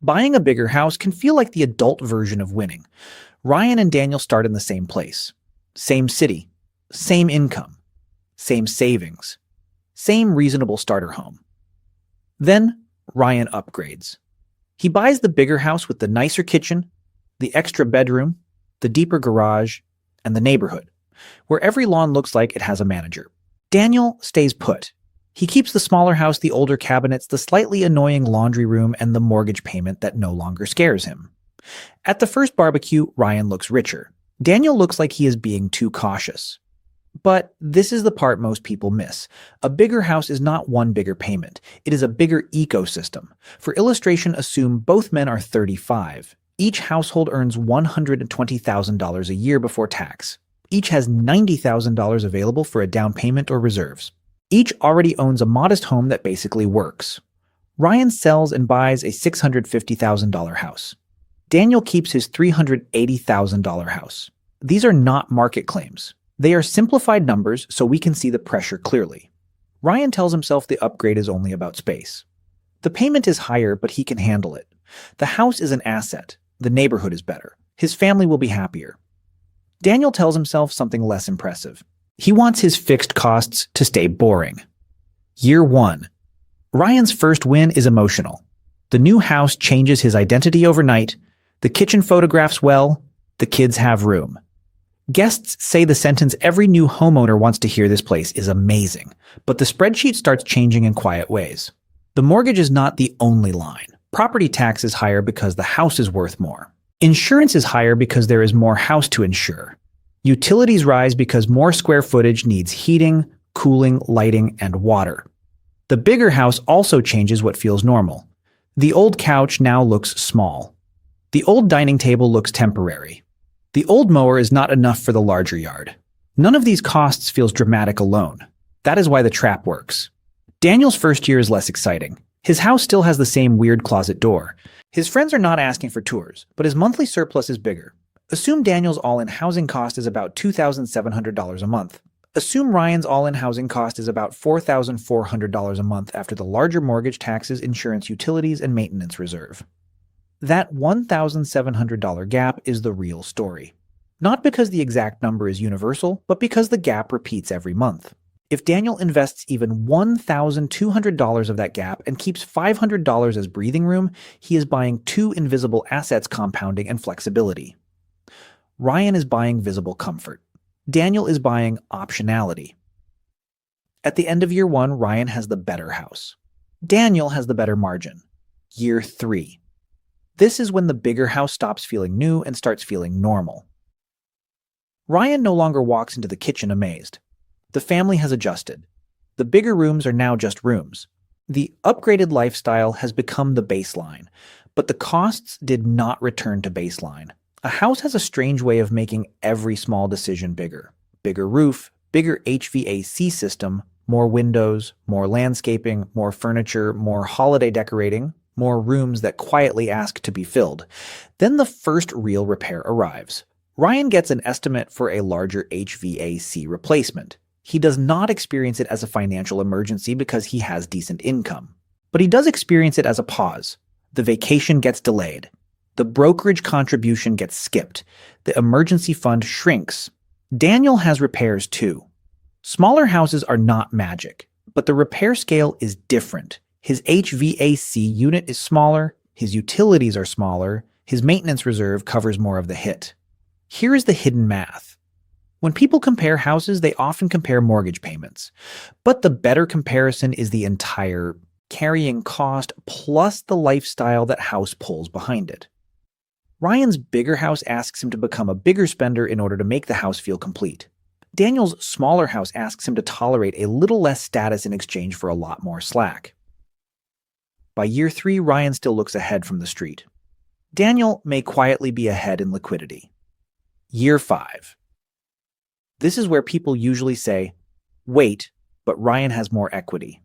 Buying a bigger house can feel like the adult version of winning. Ryan and Daniel start in the same place, same city, same income, same savings, same reasonable starter home. Then Ryan upgrades. He buys the bigger house with the nicer kitchen, the extra bedroom, the deeper garage, and the neighborhood, where every lawn looks like it has a manager. Daniel stays put. He keeps the smaller house, the older cabinets, the slightly annoying laundry room, and the mortgage payment that no longer scares him. At the first barbecue, Ryan looks richer. Daniel looks like he is being too cautious. But this is the part most people miss. A bigger house is not one bigger payment. It is a bigger ecosystem. For illustration, assume both men are 35. Each household earns $120,000 a year before tax. Each has $90,000 available for a down payment or reserves. Each already owns a modest home that basically works. Ryan sells and buys a $650,000 house. Daniel keeps his $380,000 house. These are not market claims. They are simplified numbers so we can see the pressure clearly. Ryan tells himself the upgrade is only about space. The payment is higher, but he can handle it. The house is an asset. The neighborhood is better. His family will be happier. Daniel tells himself something less impressive. He wants his fixed costs to stay boring. Year 1. Ryan's first win is emotional. The new house changes his identity overnight. The kitchen photographs well. The kids have room. Guests say the sentence every new homeowner wants to hear this place is amazing, but the spreadsheet starts changing in quiet ways. The mortgage is not the only line. Property tax is higher because the house is worth more. Insurance is higher because there is more house to insure. Utilities rise because more square footage needs heating, cooling, lighting, and water. The bigger house also changes what feels normal. The old couch now looks small. The old dining table looks temporary. The old mower is not enough for the larger yard. None of these costs feels dramatic alone. That is why the trap works. Daniel's first year is less exciting. His house still has the same weird closet door. His friends are not asking for tours, but his monthly surplus is bigger. Assume Daniel's all-in housing cost is about $2,700 a month. Assume Ryan's all-in housing cost is about $4,400 a month after the larger mortgage, taxes, insurance, utilities, and maintenance reserve. That $1,700 gap is the real story. Not because the exact number is universal, but because the gap repeats every month. If Daniel invests even $1,200 of that gap and keeps $500 as breathing room, he is buying two invisible assets: compounding and flexibility. Ryan is buying visible comfort. Daniel is buying optionality. At the end of year 1, Ryan has the better house. Daniel has the better margin. Year 3. This is when the bigger house stops feeling new and starts feeling normal. Ryan no longer walks into the kitchen amazed. The family has adjusted. The bigger rooms are now just rooms. The upgraded lifestyle has become the baseline, but the costs did not return to baseline. A house has a strange way of making every small decision bigger. Bigger roof, bigger HVAC system, more windows, more landscaping, more furniture, more holiday decorating, more rooms that quietly ask to be filled. Then the first real repair arrives. Ryan gets an estimate for a larger HVAC replacement. He does not experience it as a financial emergency because he has decent income. But he does experience it as a pause. The vacation gets delayed. The brokerage contribution gets skipped. The emergency fund shrinks. Daniel has repairs too. Smaller houses are not magic, but the repair scale is different. His HVAC unit is smaller, his utilities are smaller, his maintenance reserve covers more of the hit. Here is the hidden math. When people compare houses, they often compare mortgage payments. But the better comparison is the entire carrying cost plus the lifestyle that house pulls behind it. Ryan's bigger house asks him to become a bigger spender in order to make the house feel complete. Daniel's smaller house asks him to tolerate a little less status in exchange for a lot more slack. By year 3, Ryan still looks ahead from the street. Daniel may quietly be ahead in liquidity. Year 5. This is where people usually say, wait, but Ryan has more equity.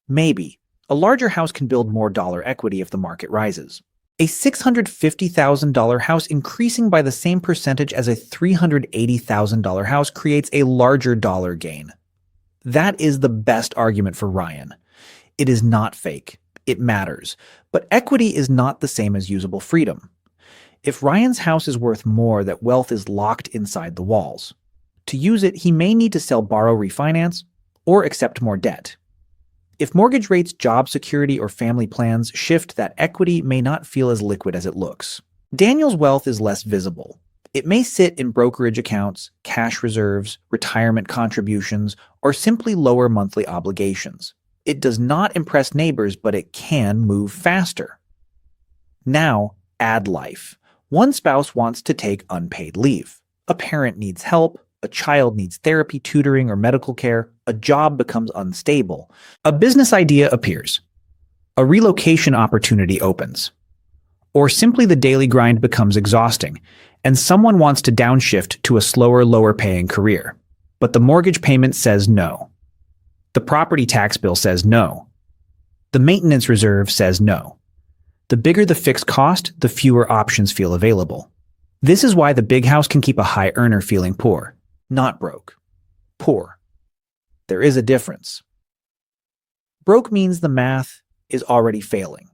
Maybe. A larger house can build more dollar equity if the market rises. A $650,000 house increasing by the same percentage as a $380,000 house creates a larger dollar gain. That is the best argument for Ryan. It is not fake. It matters. But equity is not the same as usable freedom. If Ryan's house is worth more, that wealth is locked inside the walls. To use it, he may need to sell, borrow, refinance, or accept more debt. If mortgage rates, job security, or family plans shift, that equity may not feel as liquid as it looks. Daniel's wealth is less visible. It may sit in brokerage accounts, cash reserves, retirement contributions, or simply lower monthly obligations. It does not impress neighbors, but it can move faster. Now, add life. One spouse wants to take unpaid leave. A parent needs help. A child needs therapy, tutoring, or medical care. A job becomes unstable. A business idea appears. A relocation opportunity opens. Or simply the daily grind becomes exhausting, and someone wants to downshift to a slower, lower-paying career. But the mortgage payment says no. The property tax bill says no. The maintenance reserve says no. The bigger the fixed cost, the fewer options feel available. This is why the big house can keep a high earner feeling poor. Not broke. Poor. There is a difference. Broke means the math is already failing.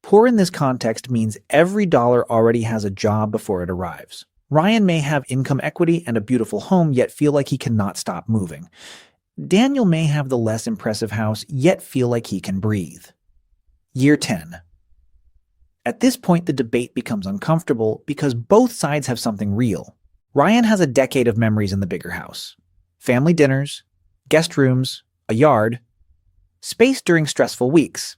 Poor in this context means every dollar already has a job before it arrives. Ryan may have income equity and a beautiful home, yet feel like he cannot stop moving. Daniel may have the less impressive house, yet feel like he can breathe. Year 10. At this point, the debate becomes uncomfortable because both sides have something real. Ryan has a decade of memories in the bigger house. Family dinners, guest rooms, a yard, space during stressful weeks.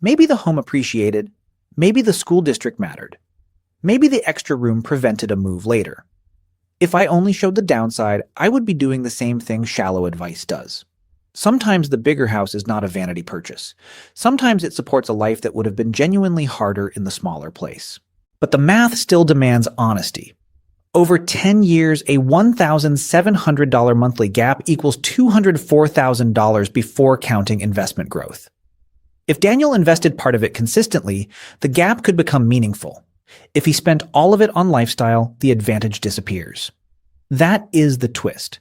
Maybe the home appreciated, maybe the school district mattered, maybe the extra room prevented a move later. If I only showed the downside, I would be doing the same thing shallow advice does. Sometimes the bigger house is not a vanity purchase. Sometimes it supports a life that would have been genuinely harder in the smaller place. But the math still demands honesty. Over 10 years, a $1,700 monthly gap equals $204,000 before counting investment growth. If Daniel invested part of it consistently, the gap could become meaningful. If he spent all of it on lifestyle, the advantage disappears. That is the twist.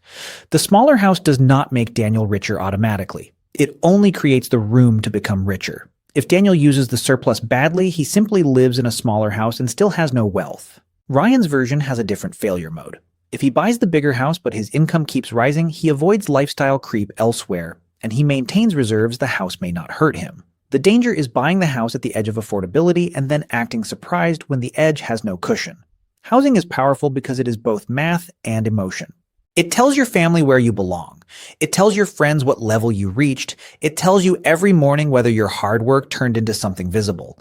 The smaller house does not make Daniel richer automatically. It only creates the room to become richer. If Daniel uses the surplus badly, he simply lives in a smaller house and still has no wealth. Ryan's version has a different failure mode. If he buys the bigger house but his income keeps rising, he avoids lifestyle creep elsewhere, and he maintains reserves the house may not hurt him. The danger is buying the house at the edge of affordability and then acting surprised when the edge has no cushion. Housing is powerful because it is both math and emotion. It tells your family where you belong. It tells your friends what level you reached. It tells you every morning whether your hard work turned into something visible.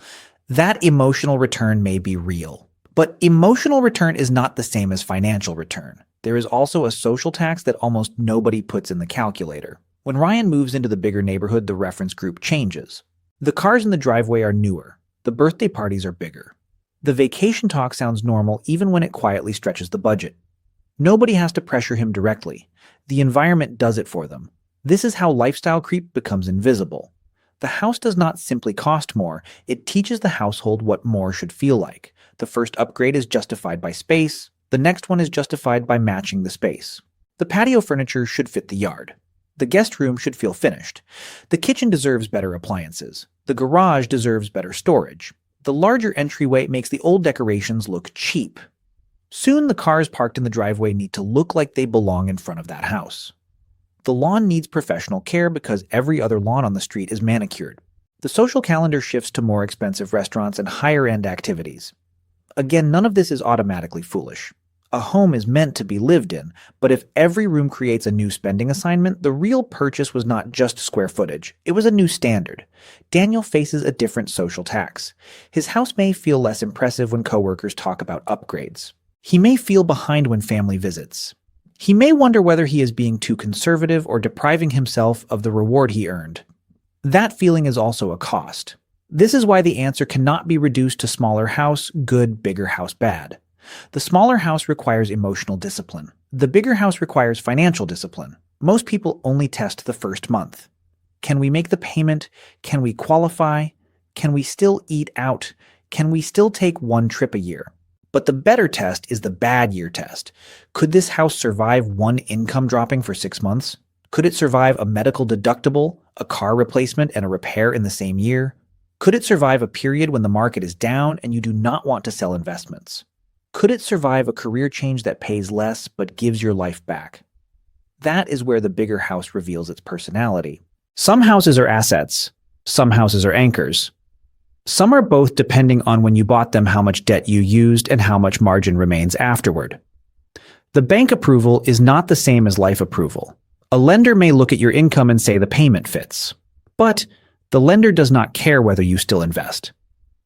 That emotional return may be real. But emotional return is not the same as financial return. There is also a social tax that almost nobody puts in the calculator. When Ryan moves into the bigger neighborhood, the reference group changes. The cars in the driveway are newer. The birthday parties are bigger. The vacation talk sounds normal even when it quietly stretches the budget. Nobody has to pressure him directly. The environment does it for them. This is how lifestyle creep becomes invisible. The house does not simply cost more, it teaches the household what more should feel like. The first upgrade is justified by space, the next one is justified by matching the space. The patio furniture should fit the yard. The guest room should feel finished. The kitchen deserves better appliances. The garage deserves better storage. The larger entryway makes the old decorations look cheap. Soon the cars parked in the driveway need to look like they belong in front of that house. The lawn needs professional care because every other lawn on the street is manicured. The social calendar shifts to more expensive restaurants and higher-end activities. Again, none of this is automatically foolish. A home is meant to be lived in, but if every room creates a new spending assignment, the real purchase was not just square footage. It was a new standard. Daniel faces a different social tax. His house may feel less impressive when coworkers talk about upgrades. He may feel behind when family visits. He may wonder whether he is being too conservative or depriving himself of the reward he earned. That feeling is also a cost. This is why the answer cannot be reduced to smaller house, good, bigger house, bad. The smaller house requires emotional discipline. The bigger house requires financial discipline. Most people only test the first month. Can we make the payment? Can we qualify? Can we still eat out? Can we still take one trip a year? But the better test is the bad year test. Could this house survive one income dropping for 6 months? Could it survive a medical deductible, a car replacement, and a repair in the same year? Could it survive a period when the market is down and you do not want to sell investments? Could it survive a career change that pays less but gives your life back? That is where the bigger house reveals its personality. Some houses are assets. Some houses are anchors. Some are both depending on when you bought them, how much debt you used, and how much margin remains afterward. The bank approval is not the same as life approval. A lender may look at your income and say the payment fits. But the lender does not care whether you still invest.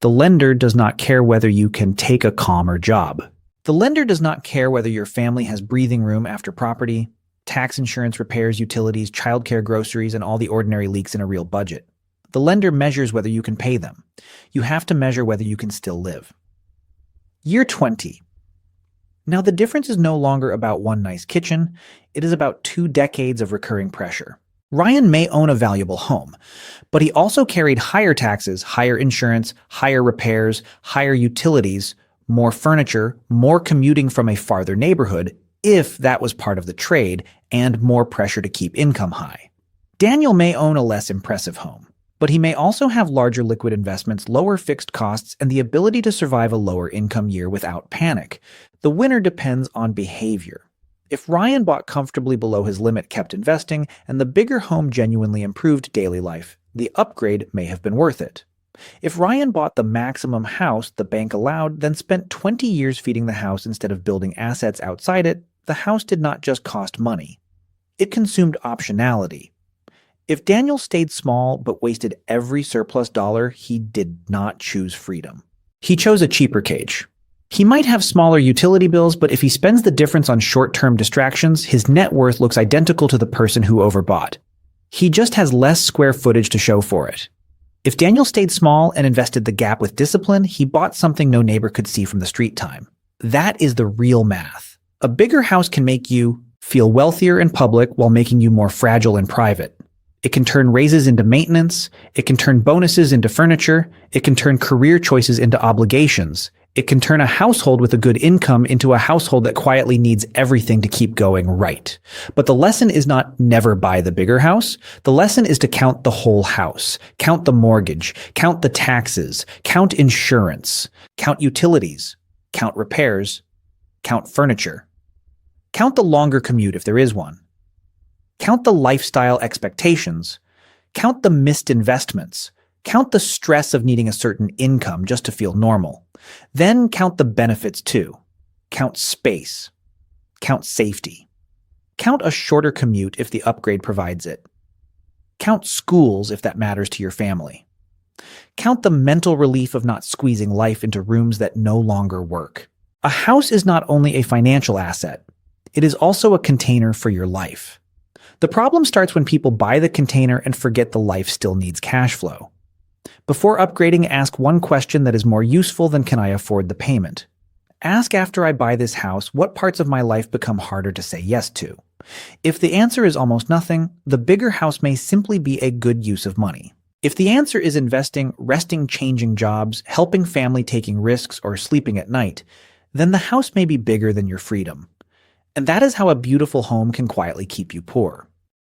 The lender does not care whether you can take a calmer job. The lender does not care whether your family has breathing room after property, tax, insurance, repairs, utilities, childcare, groceries, and all the ordinary leaks in a real budget. The lender measures whether you can pay them. You have to measure whether you can still live. Year 20. Now the difference is no longer about one nice kitchen. It is about 2 decades of recurring pressure. Ryan may own a valuable home, but he also carried higher taxes, higher insurance, higher repairs, higher utilities, more furniture, more commuting from a farther neighborhood, if that was part of the trade, and more pressure to keep income high. Daniel may own a less impressive home, but he may also have larger liquid investments, lower fixed costs, and the ability to survive a lower income year without panic. The winner depends on behavior. If Ryan bought comfortably below his limit, kept investing, and the bigger home genuinely improved daily life, the upgrade may have been worth it. If Ryan bought the maximum house the bank allowed, then spent 20 years feeding the house instead of building assets outside it, the house did not just cost money. It consumed optionality. If Daniel stayed small but wasted every surplus dollar, he did not choose freedom. He chose a cheaper cage. He might have smaller utility bills, but if he spends the difference on short-term distractions, his net worth looks identical to the person who overbought. He just has less square footage to show for it. If Daniel stayed small and invested the gap with discipline, he bought something no neighbor could see from the street time. That is the real math. A bigger house can make you feel wealthier in public while making you more fragile in private. It can turn raises into maintenance. It can turn bonuses into furniture. It can turn career choices into obligations. It can turn a household with a good income into a household that quietly needs everything to keep going right. But the lesson is not never buy the bigger house. The lesson is to count the whole house, count the mortgage, count the taxes, count insurance, count utilities, count repairs, count furniture, count the longer commute if there is one, count the lifestyle expectations, count the missed investments, count the stress of needing a certain income just to feel normal. Then count the benefits too. Count space. Count safety. Count a shorter commute if the upgrade provides it. Count schools if that matters to your family. Count the mental relief of not squeezing life into rooms that no longer work. A house is not only a financial asset, it is also a container for your life. The problem starts when people buy the container and forget the life still needs cash flow. Before upgrading, ask one question that is more useful than can I afford the payment. Ask after I buy this house, what parts of my life become harder to say yes to? If the answer is almost nothing, the bigger house may simply be a good use of money. If the answer is investing, resting, changing jobs, helping family, taking risks, or sleeping at night, then the house may be bigger than your freedom. And that is how a beautiful home can quietly keep you poor.